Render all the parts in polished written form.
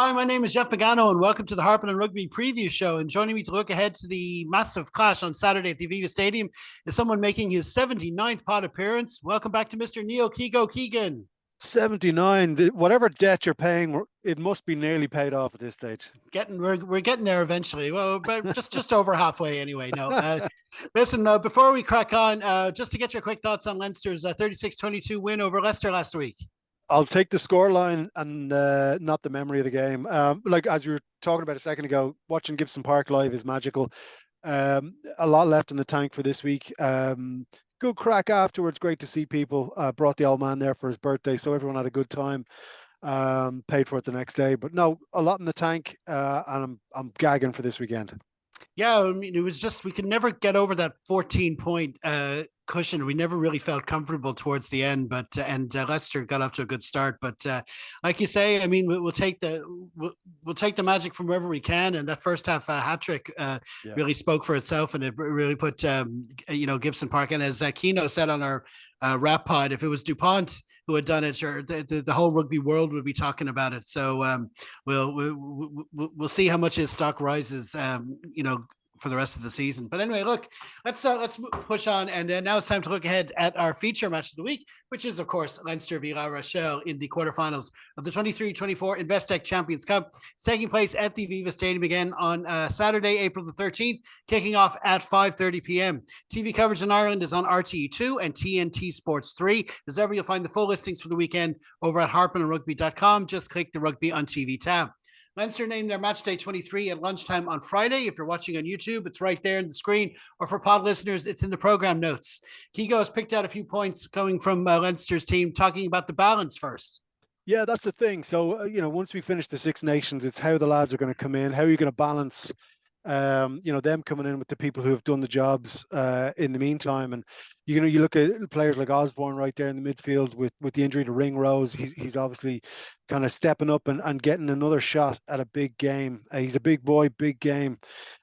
Hi, my name is Jeff Pagano, and welcome to the Harpin and Rugby Preview Show. And joining me to look ahead to the massive clash on Saturday at the Aviva Stadium is someone making his 79th pod appearance. Welcome back to Mr. Neil Keego Keegan. 79. Whatever debt you're paying, it must be nearly paid off at this stage. We're getting there eventually. Well, but just over halfway anyway. No, listen. Before we crack on, just to get your quick thoughts on Leinster's 36-22 win over Leicester last week. I'll take the scoreline and not the memory of the game. Like as we were talking about a second ago, watching Gibson Park live is magical. A lot left in the tank for this week. Good crack afterwards. Great to see people. Brought the old man there for his birthday, so everyone had a good time. Paid for it the next day, but no, a lot in the tank, and I'm gagging for this weekend. Yeah, I mean, it was just we could never get over that 14-point cushion. We never really felt comfortable towards the end, but Leicester got off to a good start. But like you say, I mean, we'll take the magic from wherever we can. And that first half hat trick really spoke for itself, and it really put Gibson Park. And as Keno said on our rap pod, if it was DuPont who had done it, sure, the whole rugby world would be talking about it. So we'll see how much his stock rises. For the rest of the season. But anyway, look, let's push on, and now it's time to look ahead at our feature match of the week, which is of course Leinster v Rochelle in the quarterfinals of the 23-24 Investec Champions Cup. It's taking place at the Aviva Stadium again on Saturday, April the 13th, kicking off at 5:30 p.m. TV coverage in Ireland is on RTE2 and TNT Sports 3. As ever, you'll find the full listings for the weekend over at harpinandrugby.com. Just click the Rugby on TV tab. Leinster named their match day 23 at lunchtime on Friday. If you're watching on YouTube, it's right there in the screen, or for pod listeners, it's in the program notes. Keego has picked out a few points coming from Leinster's team, talking about the balance first. Yeah, that's the thing. So, once we finish the Six Nations, it's how the lads are going to come in. How are you going to balance, them coming in with the people who have done the jobs in the meantime. And, you look at players like Osborne right there in the midfield with the injury to Ringrose. He's obviously kind of stepping up and getting another shot at a big game. He's a big boy, big game.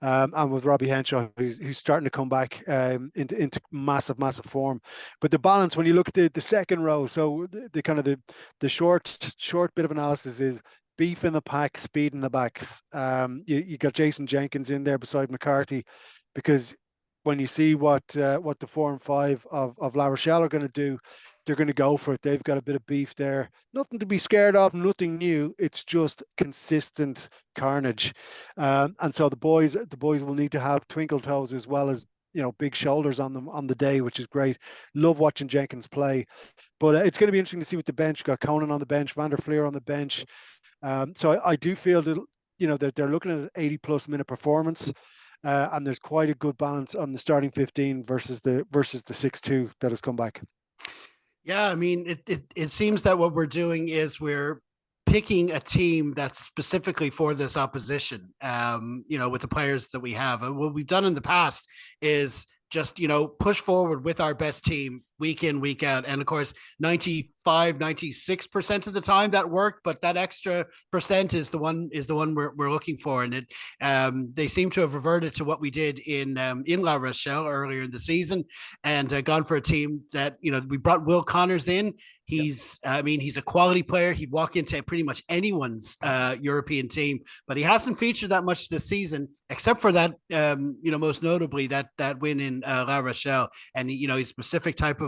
And with Robbie Henshaw, who's starting to come back into massive form. But the balance, when you look at the second row, so the kind of the short bit of analysis is beef in the pack, speed in the backs. You got Jason Jenkins in there beside McCarthy, because when you see what the 4 and 5 of La Rochelle are going to do, they're going to go for it. They've got a bit of beef there. Nothing to be scared of, nothing new. It's just consistent carnage. And so the boys will need to have twinkle toes as well as big shoulders on them on the day, which is great. Love watching Jenkins play. But it's going to be interesting to see with the bench. Got Conan on the bench, Van der Fleer on the bench. So I do feel that that they're looking at an 80+ minute performance. And there's quite a good balance on the starting 15 versus the 6-2 that has come back. Yeah, I mean, it seems that what we're doing is we're picking a team that's specifically for this opposition, with the players that we have. And what we've done in the past is just, push forward with our best team week in, week out. And of course, 96% of the time that worked, but that extra percent is the one we're looking for. And they seem to have reverted to what we did in La Rochelle earlier in the season, and gone for a team that, we brought Will Connors in. He's a quality player. He'd walk into pretty much anyone's European team, but he hasn't featured that much this season, except for that, most notably that win in La Rochelle. And he's a specific type of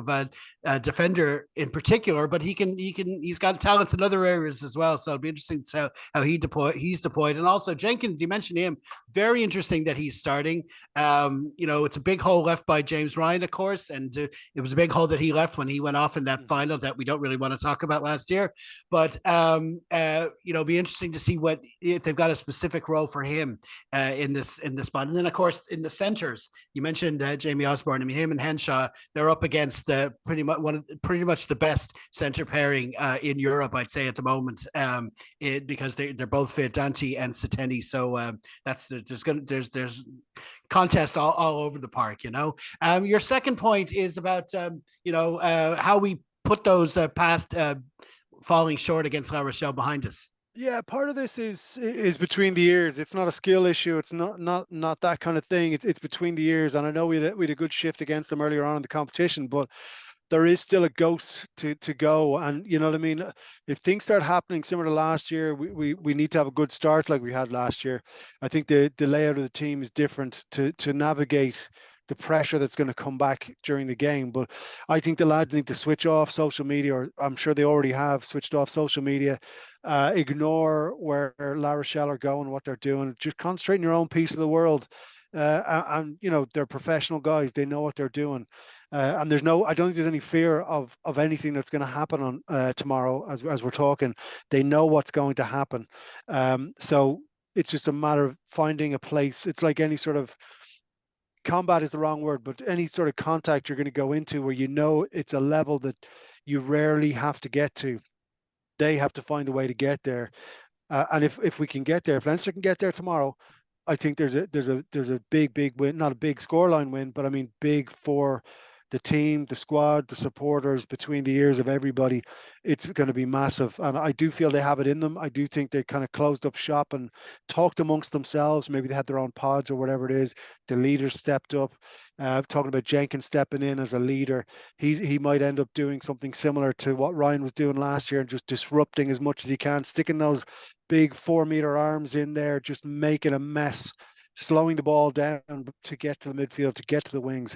defender in particular, but he's got talents in other areas as well. So it'll be interesting to see how he's deployed. And also Jenkins, you mentioned him, very interesting that he's starting. It's a big hole left by James Ryan, of course, and it was a big hole that he left when he went off in that final that we don't really want to talk about last year. But be interesting to see if they've got a specific role for him in this spot. And then of course in the centers, you mentioned Jamie Osborne. I mean, him and Henshaw, they're up against pretty much the best center pairing in Europe, I'd say, at the moment, because they're both fit, Dante and Seteni. So there's contest all over the park. Your second point is about how we put those past falling short against La Rochelle behind us. Yeah, part of this is between the ears. It's not a skill issue. It's not that kind of thing. It's between the ears. And I know we had a good shift against them earlier on in the competition, but there is still a ghost to go. And you know what I mean? If things start happening similar to last year, we need to have a good start like we had last year. I think the layout of the team is different to navigate the pressure that's going to come back during the game. But I think the lads need to switch off social media, or I'm sure they already have switched off social media. Ignore where La Rochelle are going, what they're doing. Just concentrate in your own piece of the world. And you know, they're professional guys. They know what they're doing. And I don't think there's any fear of anything that's going to happen on tomorrow as we're talking. They know what's going to happen. So it's just a matter of finding a place. It's like any sort of combat is the wrong word, but any sort of contact you're going to go into where you know it's a level that you rarely have to get to. They have to find a way to get there. And if we can get there, if Leinster can get there tomorrow, I think there's a big win, not a big scoreline win, but I mean big for the team, the squad, the supporters, between the ears of everybody. It's going to be massive, and I do feel they have it in them. I do think they kind of closed up shop and talked amongst themselves. Maybe they had their own pods or whatever it is. The leaders stepped up. Talking about Jenkins stepping in as a leader, he might end up doing something similar to what Ryan was doing last year and just disrupting as much as he can, sticking those big 4 meter arms in there, just making a mess, slowing the ball down to get to the midfield, to get to the wings.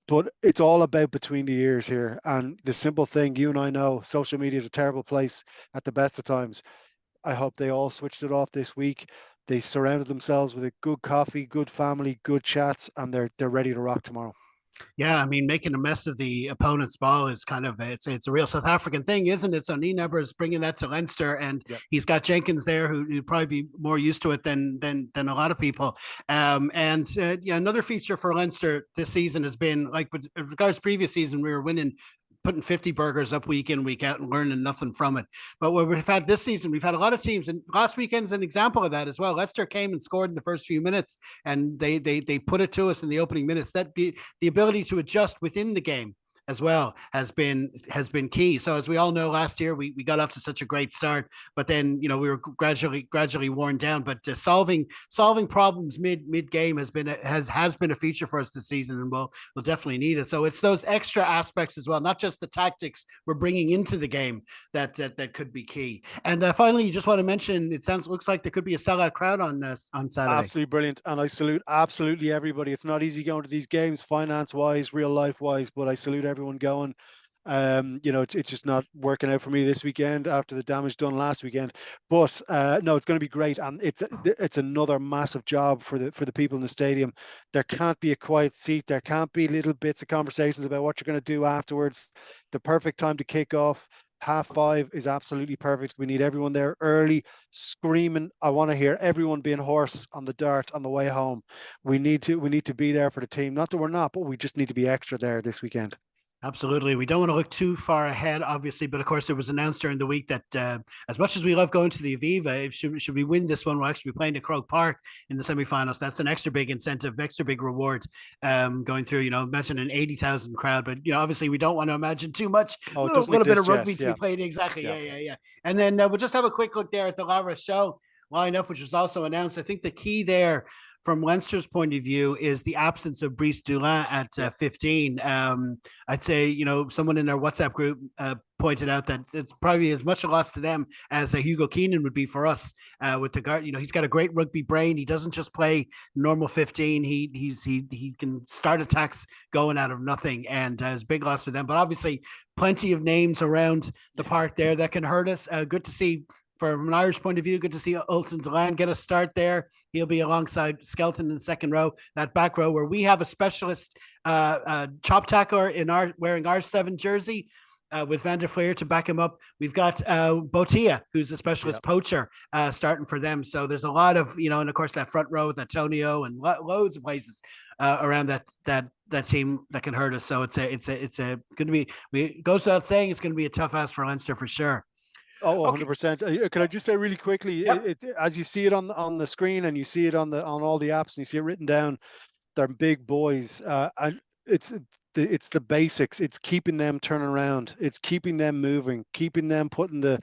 But it's all about between the ears here. And the simple thing, you and I know, social media is a terrible place at the best of times. I hope they all switched it off this week. They surrounded themselves with a good coffee, good family, good chats, and they're ready to rock tomorrow. Yeah, I mean, making a mess of the opponent's ball is kind of it's a real South African thing, isn't it? So Nienaber is bringing that to Leinster, and Yep. he's got Jenkins there, who'd probably be more used to it than a lot of people. And yeah, another feature for Leinster this season has been like with regards to previous season, we were winning, putting 50 burgers up week in, week out and learning nothing from it. But what we've had this season, we've had a lot of teams, and last weekend's an example of that as well. Leicester came and scored in the first few minutes, and they put it to us in the opening minutes. That the ability to adjust within the game as well has been key. So as we all know, last year we got off to such a great start, but then we were gradually worn down. But solving problems mid game has been a feature for us this season, and we'll definitely need it. So it's those extra aspects as well, not just the tactics we're bringing into the game that could be key. And finally, you just want to mention, looks like there could be a sellout crowd on Saturday. Absolutely brilliant. And I salute absolutely everybody. It's not easy going to these games, finance wise, real life wise, but I salute everyone going. It's just not working out for me this weekend after the damage done last weekend. But no, it's going to be great, and it's another massive job for the people in the stadium. There can't be a quiet seat. There can't be little bits of conversations about what you're going to do afterwards. The perfect time to kick off. 5:30 is absolutely perfect. We need everyone there early, screaming. I want to hear everyone being hoarse on the dart on the way home. We need to be there for the team. Not that we're not, but we just need to be extra there this weekend. Absolutely. We don't want to look too far ahead, obviously, but of course, it was announced during the week that as much as we love going to the Aviva, should we win this one, we'll actually be playing at Croke Park in the semifinals. That's an extra big incentive, extra big reward going through. Imagine an 80,000 crowd, but obviously, we don't want to imagine too much. Oh, A it little, doesn't little bit of exist yet. rugby to be Yeah, played. Exactly. yeah. Yeah. And then we'll just have a quick look there at the La Rochelle lineup, which was also announced. I think the key there from Leinster's point of view is the absence of Brice Dulin at Yeah. 15. I'd say, someone in our WhatsApp group pointed out that it's probably as much a loss to them as Hugo Keenan would be for us with the guard. He's got a great rugby brain. He doesn't just play normal 15. He can start attacks going out of nothing, and it's a big loss to them. But obviously, plenty of names around the park there that can hurt us. Good to see. From an Irish point of view, good to see Ultan Delan get a start there. He'll be alongside Skelton in the second row, that back row where we have a specialist chop tackler wearing our 7 jersey. With Van der Fleer to back him up. We've got Botia, who's a specialist poacher, starting for them. So there's a lot of, and of course that front row with Antonio and loads of places around that team that can hurt us. So it's going to be, it goes without saying, it's going to be a tough ask for Leinster for sure. Oh, Okay. 100%. Can I just say really quickly, Yep. as you see it on the screen and you see it on all the apps and you see it written down, they're big boys. And it's the basics. It's keeping them turning around. It's keeping them moving, keeping them putting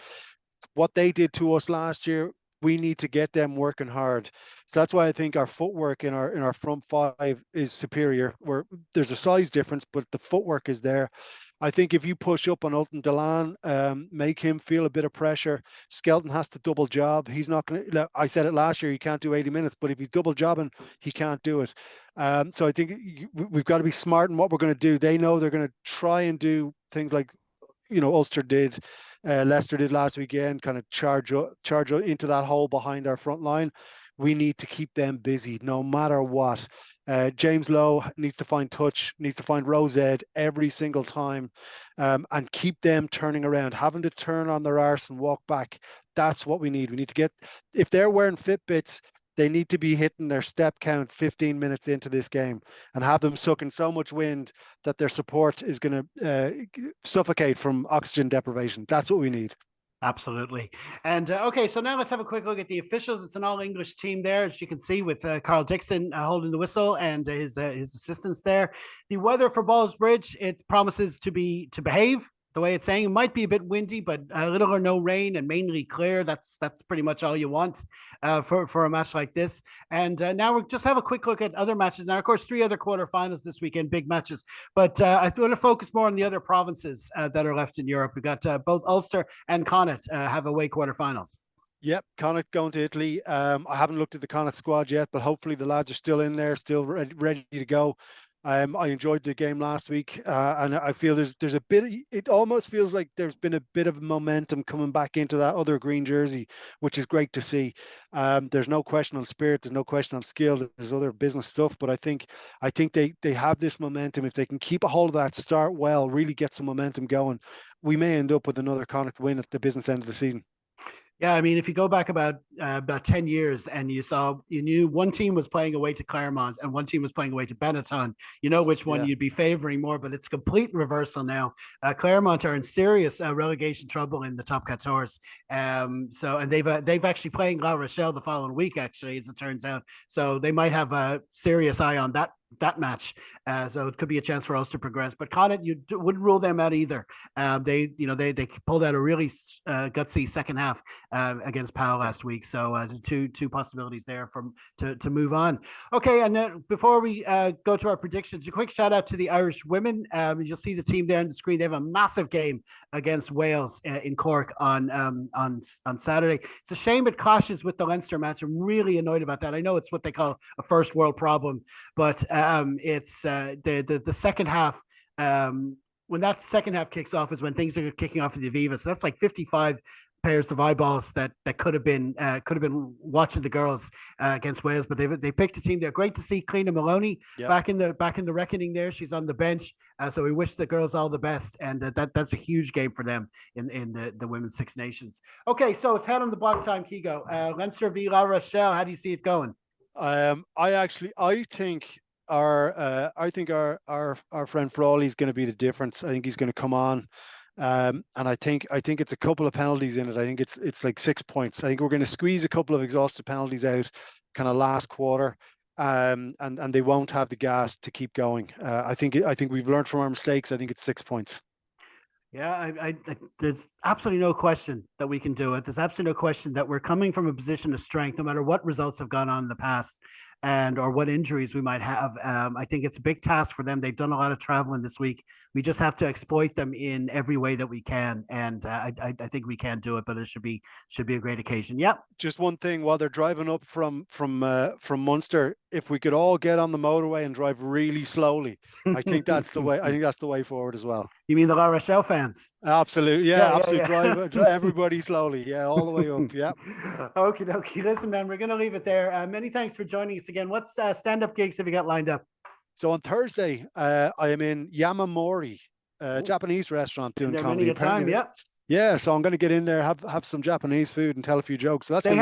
what they did to us last year. We need to get them working hard. So that's why I think our footwork in our front 5 is superior. Where there's a size difference, but the footwork is there. I think if you push up on Ulton Delan, make him feel a bit of pressure, Skelton has to double job. He's not going to, I said it last year, he can't do 80 minutes, but if he's double jobbing, he can't do it. So I think we've got to be smart in what we're going to do. They know they're going to try and do things like, Ulster did, Leicester did last weekend, kind of charge into that hole behind our front line. We need to keep them busy no matter what. James Lowe needs to find touch, needs to find Rose Ed every single time, and keep them turning around, having to turn on their arse and walk back. That's what we need. We need to get, if they're wearing Fitbits, they need to be hitting their step count 15 minutes into this game and have them sucking so much wind that their support is going to suffocate from oxygen deprivation. That's what we need. Absolutely. And okay, so now let's have a quick look at the officials. It's an all-English team there, as you can see, with Carl Dixon holding the whistle and his assistants there. The weather for Ballsbridge, it promises to behave the way it's saying. It might be a bit windy, but little or no rain and mainly clear. That's pretty much all you want for a match like this. And now we'll just have a quick look at other matches. Now, of course, 3 other quarterfinals this weekend, big matches. But I want to focus more on the other provinces that are left in Europe. We've got both Ulster and Connacht have away quarterfinals. Yep, Connacht going to Italy. I haven't looked at the Connacht squad yet, but hopefully the lads are still in there, still ready to go. I enjoyed the game last week, and I feel there's a bit. It almost feels like there's been a bit of momentum coming back into that other green jersey, which is great to see. There's no question on spirit, there's no question on skill. There's other business stuff, but I think they have this momentum. If they can keep a hold of that, start well, really get some momentum going, we may end up with another Connacht win at the business end of the season. Yeah, I mean, if you go back about 10 years and you knew one team was playing away to Claremont and one team was playing away to Benetton, you know which one you'd be favoring more, but it's complete reversal now. Claremont are in serious relegation trouble in the top 14. And they've actually playing La Rochelle the following week, actually, as it turns out. So they might have a serious eye on that match. So it could be a chance for us to progress. But Connacht, you wouldn't rule them out either. They pulled out a really gutsy second half against Powell last week. So two possibilities there to move on. Okay, and then before we go to our predictions, a quick shout out to the Irish women. You'll see the team there on the screen. They have a massive game against Wales in Cork on Saturday. It's a shame it clashes with the Leinster match. I'm really annoyed about that. I know it's what they call a first world problem, but it's the second half. When that second half kicks off is when things are kicking off at the Aviva. So that's like 55 pairs of eyeballs that could have been watching the girls against Wales, but they picked a team. They're great to see Cliona Maloney back in the reckoning there. She's on the bench, so we wish the girls all the best, and that's a huge game for them in the Women's Six Nations. Okay, so it's head on the block time, Keego. Leinster v La Rochelle. How do you see it going? I think our friend Frawley is going to be the difference. I think he's going to come on, and I think it's a couple of penalties in it. I think it's like 6 points. I think we're going to squeeze a couple of exhausted penalties out, kind of last quarter, and they won't have the gas to keep going. I think we've learned from our mistakes. I think it's 6 points. Yeah, I there's absolutely no question that we can do it. There's absolutely no question that we're coming from a position of strength, no matter what results have gone on in the past or what injuries we might have. I think it's a big task for them. They've done a lot of traveling this week. We just have to exploit them in every way that we can, and I think we can do it. But it should be a great occasion. Yeah. Just one thing, while they're driving up from Munster, if we could all get on the motorway and drive really slowly, I think that's the way. I think that's the way forward as well. You mean the La Rochelle fans? Absolutely, absolutely. Drive everybody slowly, all the way up. Yeah. Okay. Listen, man, we're going to leave it there. Many thanks for joining us again. What stand-up gigs have you got lined up? So on Thursday, I am in Yamamori, Japanese restaurant doing comedy. Yeah, so I'm going to get in there, have some Japanese food, and tell a few jokes. So that's they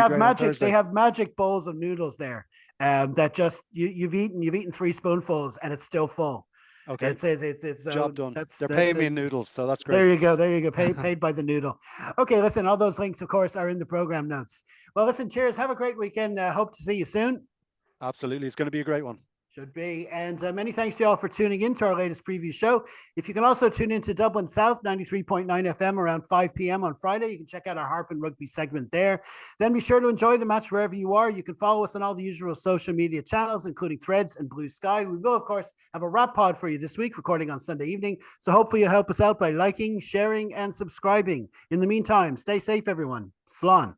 have magic bowls of noodles there. That just you've eaten 3 spoonfuls and it's still full. Okay, it's job done. They're paying me in noodles, so that's great. There you go. Paid by the noodle. Okay, listen, all those links, of course, are in the program notes. Well, listen, cheers. Have a great weekend. Hope to see you soon. Absolutely, it's going to be a great one. Should be. And many thanks to you all for tuning in to our latest preview show. If you can also tune into Dublin South 93.9 FM around 5 p.m. on Friday, you can check out our Harp and Rugby segment there. Then be sure to enjoy the match wherever you are. You can follow us on all the usual social media channels, including Threads and Blue Sky. We will, of course, have a wrap pod for you this week, recording on Sunday evening. So hopefully you'll help us out by liking, sharing, and subscribing. In the meantime, stay safe, everyone. Slán.